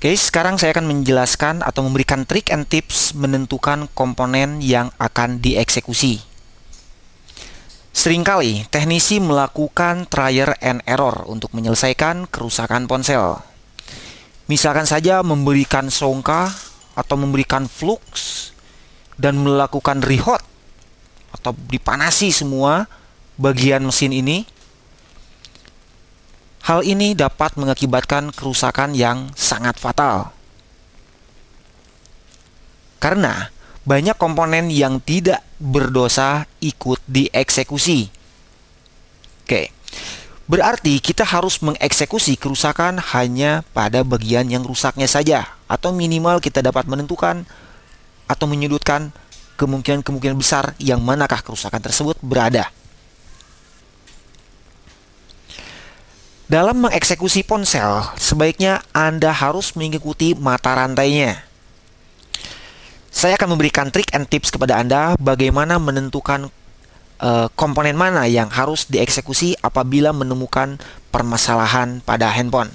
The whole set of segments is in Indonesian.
Oke, sekarang saya akan menjelaskan atau memberikan trik and tips menentukan komponen yang akan dieksekusi. Seringkali teknisi melakukan trial and error untuk menyelesaikan kerusakan ponsel. Misalkan saja memberikan songka atau memberikan flux dan melakukan rehot atau dipanasi semua bagian mesin ini. Hal ini dapat mengakibatkan kerusakan yang sangat fatal. Karena banyak komponen yang tidak berdosa ikut dieksekusi. Oke. Berarti kita harus mengeksekusi kerusakan hanya pada bagian yang rusaknya saja, atau minimal kita dapat menentukan atau menyudutkan kemungkinan-kemungkinan besar yang manakah kerusakan tersebut berada. Dalam mengeksekusi ponsel, sebaiknya Anda harus mengikuti mata rantainya. Saya akan memberikan trik and tips kepada Anda bagaimana menentukan komponen mana yang harus dieksekusi apabila menemukan permasalahan pada handphone.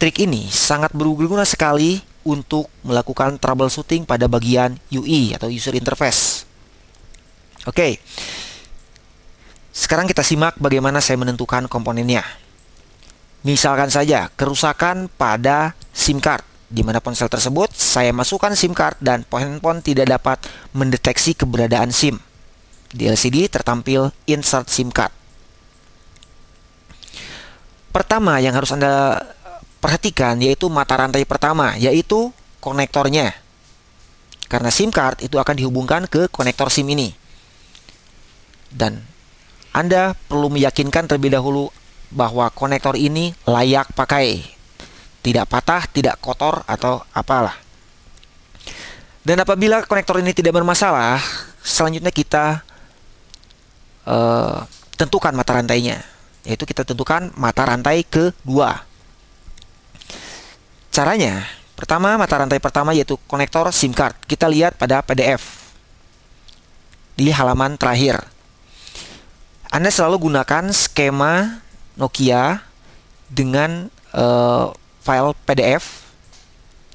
Trik ini sangat berguna sekali untuk melakukan troubleshooting pada bagian UI atau user interface. Oke. Sekarang kita simak bagaimana saya menentukan komponennya. Misalkan saja kerusakan pada SIM card, di mana ponsel tersebut saya masukkan SIM card dan handphone tidak dapat mendeteksi keberadaan SIM. Di LCD tertampil insert SIM card. Pertama yang harus Anda perhatikan yaitu mata rantai pertama, yaitu konektornya. Karena SIM card itu akan dihubungkan ke konektor SIM ini. Dan Anda perlu meyakinkan terlebih dahulu bahwa konektor ini layak pakai, tidak patah, tidak kotor, atau apalah. Dan apabila konektor ini tidak bermasalah, selanjutnya kita tentukan mata rantainya, yaitu kita tentukan mata rantai kedua. Caranya, pertama mata rantai pertama yaitu konektor SIM card. Kita lihat pada PDF di halaman terakhir. Anda selalu gunakan skema Nokia dengan file PDF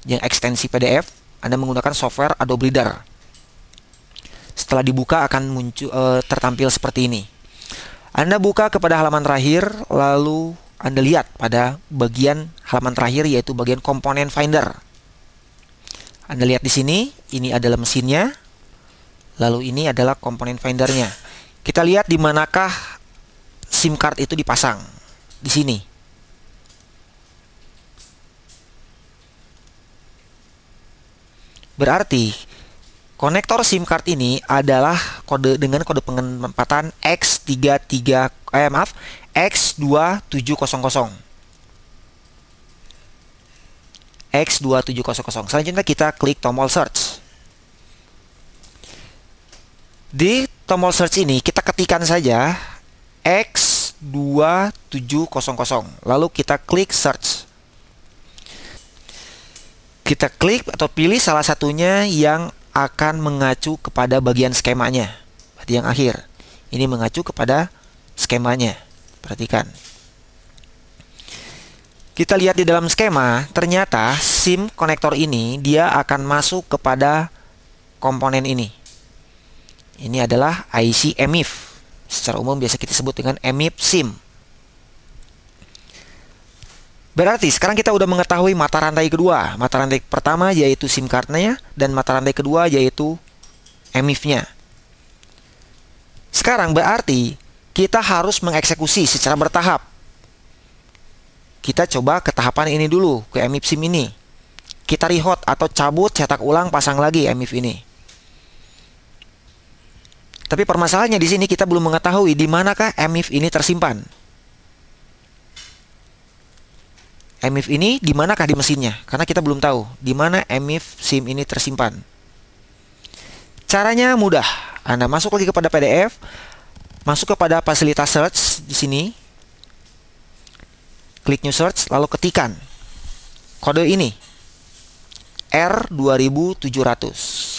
yang ekstensi PDF. Anda menggunakan software Adobe Reader. Setelah dibuka akan muncul tertampil seperti ini. Anda buka kepada halaman terakhir, lalu Anda lihat pada bagian halaman terakhir yaitu bagian komponen finder. Anda lihat di sini, ini adalah mesinnya, lalu ini adalah komponen findernya. Kita lihat di manakah SIM card itu dipasang. Di sini. Berarti konektor SIM card ini adalah dengan kode penempatan X2700. X2700. Selanjutnya kita klik tombol search. Di tombol search ini kita ketikkan saja X2700. Lalu kita klik search. Kita klik atau pilih salah satunya yang akan mengacu kepada bagian skemanya. Berarti yang akhir. Ini mengacu kepada skemanya. Perhatikan. Kita lihat di dalam skema, ternyata SIM konektor ini dia akan masuk kepada komponen ini. Ini adalah IC EMIF. Secara umum biasa kita sebut dengan EMIF SIM. Berarti sekarang kita udah mengetahui mata rantai kedua. Mata rantai pertama yaitu SIM card-nya dan mata rantai kedua yaitu EMIF-nya. Sekarang berarti kita harus mengeksekusi secara bertahap. Kita coba ke tahapan ini dulu, ke EMIF SIM ini. Kita rehot atau cabut, cetak ulang, pasang lagi EMIF ini. Tapi permasalahannya di sini kita belum mengetahui di manakah EMIF ini tersimpan. EMIF ini di manakah di mesinnya? Karena kita belum tahu di mana EMIF SIM ini tersimpan. Caranya mudah. Anda masuk lagi kepada PDF, masuk kepada fasilitas search di sini. Klik new search, lalu ketikkan kode ini R2700.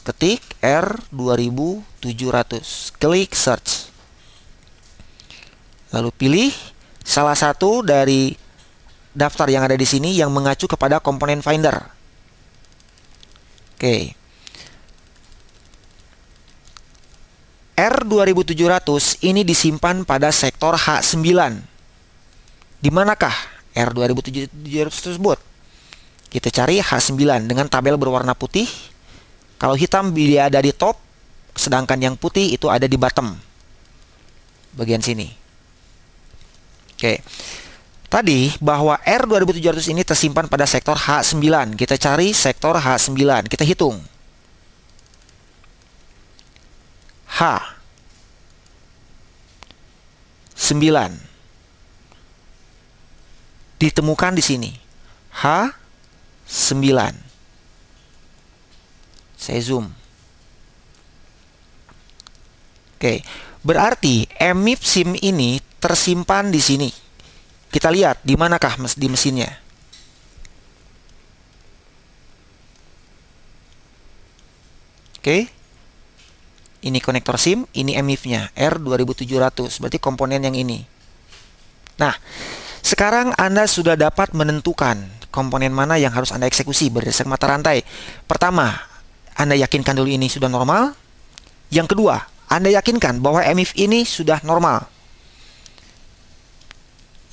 Ketik R2700. Klik search. Lalu pilih salah satu dari daftar yang ada di sini yang mengacu kepada komponen Finder. Oke. R2700 ini disimpan pada sektor H9. Di manakah R2700 tersebut? Kita cari H9 dengan tabel berwarna putih. Kalau hitam dia ada di top, sedangkan yang putih itu ada di bottom. Bagian sini. Oke. Tadi bahwa R2700 ini tersimpan pada sektor H9. Kita cari sektor H9. Kita hitung. H9 ditemukan di sini. H9. Saya zoom. Oke, berarti emif SIM ini tersimpan di sini. Kita lihat di manakah di mesinnya. Oke. Ini konektor SIM, ini emif-nya R2700, berarti komponen yang ini. Nah, sekarang Anda sudah dapat menentukan komponen mana yang harus Anda eksekusi berdasarkan mata rantai. Pertama, Anda yakinkan dulu ini sudah normal. Yang kedua, Anda yakinkan bahwa emif ini sudah normal.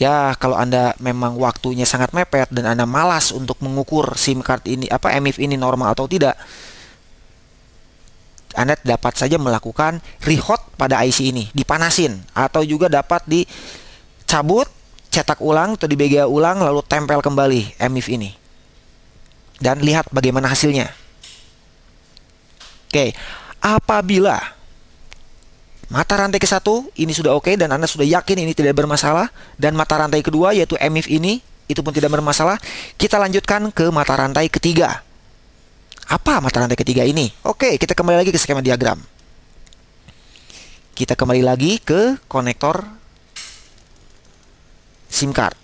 Ya, kalau Anda memang waktunya sangat mepet dan Anda malas untuk mengukur SIM card ini, emif ini normal atau tidak, Anda dapat saja melakukan rehot pada IC ini, dipanasin, atau juga dapat dicabut, cetak ulang atau dibega ulang lalu tempel kembali emif ini. Dan lihat bagaimana hasilnya. Oke, apabila mata rantai ke-1 ini sudah oke dan Anda sudah yakin ini tidak bermasalah, dan mata rantai kedua yaitu emif ini itu pun tidak bermasalah, kita lanjutkan ke mata rantai ketiga. Apa mata rantai ketiga ini? Oke, kita kembali lagi ke skema diagram. Kita kembali lagi ke konektor SIM card.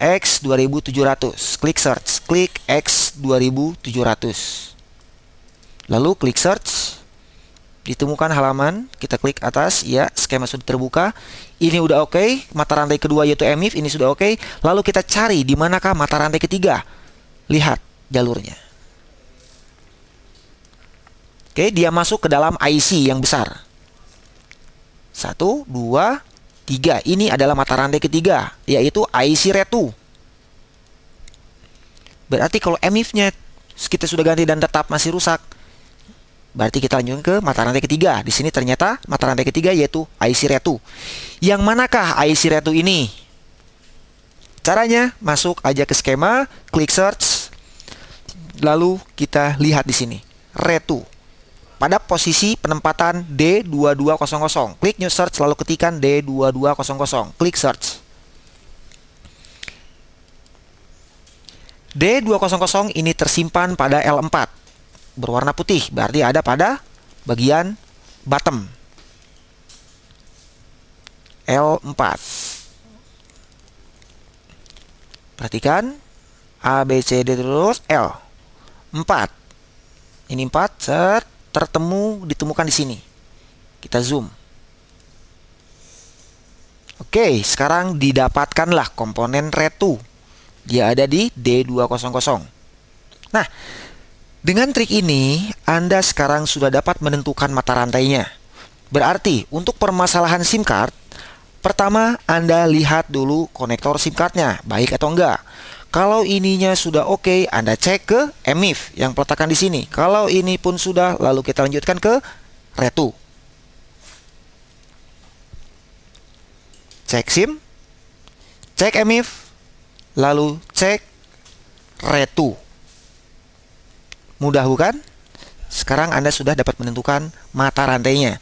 X2700. Klik search. Klik X2700. Lalu klik search. Ditemukan halaman. Kita klik atas. Ya, skema sudah terbuka. Ini udah oke. Mata rantai kedua yaitu emif. Ini sudah oke. Lalu kita cari di manakah mata rantai ketiga. Lihat jalurnya. Oke, dia masuk ke dalam IC yang besar. 1, 2, 3. Ini adalah mata rantai ketiga, yaitu IC RE2. Berarti kalau emif-nya kita sudah ganti dan tetap masih rusak, berarti kita lanjutkan ke mata rantai ketiga. Di sini ternyata mata rantai ketiga yaitu IC RE2. Yang manakah IC RE2 ini? Caranya masuk aja ke skema, klik search. Lalu kita lihat di sini RE2 pada posisi penempatan D2200. Klik new search lalu ketikkan D2200. Klik search. D200 ini tersimpan pada L4 berwarna putih, berarti ada pada bagian bottom L4. Perhatikan A, B, C, D terus L 4. Ini 4 ditemukan di sini. Kita zoom. Oke, sekarang didapatkanlah komponen RE2. Dia ada di D200. Nah, dengan trik ini Anda sekarang sudah dapat menentukan mata rantainya. Berarti untuk permasalahan SIM card, pertama Anda lihat dulu konektor SIM cardnya baik atau enggak. Kalau ininya sudah oke, Anda cek ke emif yang peletakan di sini. Kalau ini pun sudah, lalu kita lanjutkan ke RE2. Cek SIM, cek emif, lalu cek RE2. Mudah bukan? Sekarang Anda sudah dapat menentukan mata rantainya.